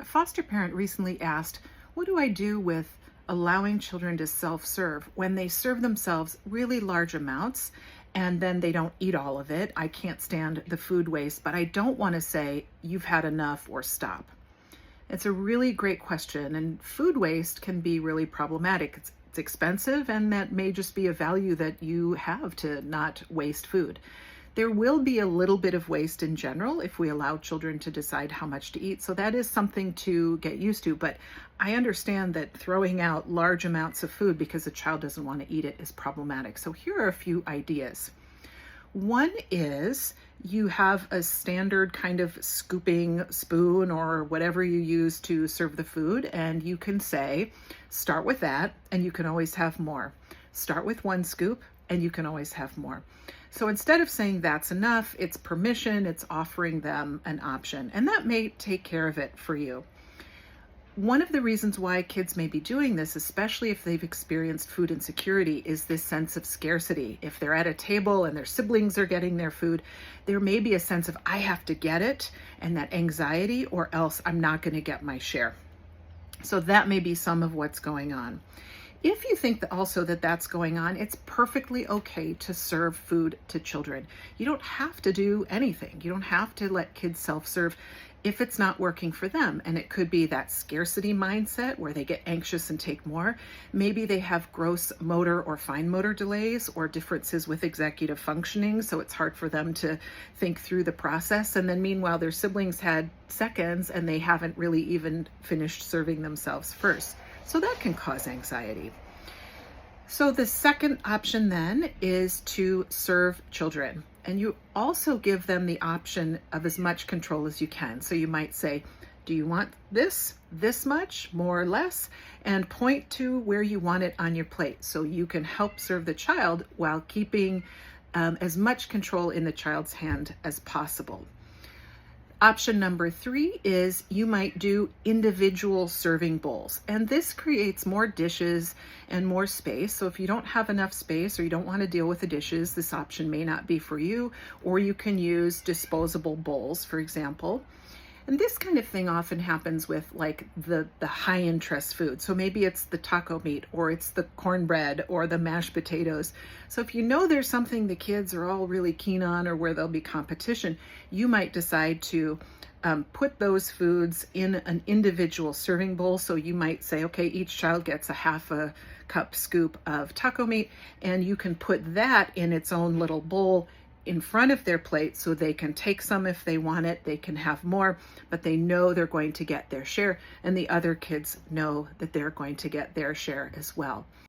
foster parent recently asked, what do I do with allowing children to self-serve when they serve themselves really large amounts and then they don't eat all of it? I can't stand the food waste, but I don't want to say you've had enough or stop. It's a really great question, and food waste can be really problematic. It's expensive, and that may just be a value that you have to not waste food. There will be a little bit of waste in general if we allow children to decide how much to eat. So that is something to get used to. But I understand that throwing out large amounts of food because a child doesn't want to eat it is problematic. So here are a few ideas. One is you have a standard kind of scooping spoon or whatever you use to serve the food, and you can say, start with that, and you can always have more. Start with one scoop, and you can always have more. So instead of saying that's enough, it's permission, it's offering them an option, and that may take care of it for you. One of the reasons why kids may be doing this, especially if they've experienced food insecurity, is this sense of scarcity. If they're at a table and their siblings are getting their food, there may be a sense of, I have to get it, and that anxiety, or else I'm not going to get my share. So that may be some of what's going on. If you think that also that that's going on, it's perfectly okay to serve food to children. You don't have to do anything. You don't have to let kids self-serve if it's not working for them. And it could be that scarcity mindset where they get anxious and take more. Maybe they have gross motor or fine motor delays or differences with executive functioning, so it's hard for them to think through the process. And then meanwhile, their siblings had seconds and they haven't really even finished serving themselves first. So that can cause anxiety. So the second option then is to serve children. And you also give them the option of as much control as you can. So you might say, do you want this much, more or less? And point to where you want it on your plate so you can help serve the child while keeping as much control in the child's hand as possible. Option number 3 is you might do individual serving bowls, and this creates more dishes and more space. So if you don't have enough space or you don't want to deal with the dishes, this option may not be for you, or you can use disposable bowls, for example. And this kind of thing often happens with like the high interest food. So maybe it's the taco meat, or it's the cornbread, or the mashed potatoes. So if you know there's something the kids are all really keen on, or where there'll be competition, you might decide to put those foods in an individual serving bowl. So you might say, okay, each child gets a half a cup scoop of taco meat, and you can put that in its own little bowl in front of their plate so they can take some if they want it, they can have more, but they know they're going to get their share, and the other kids know that they're going to get their share as well.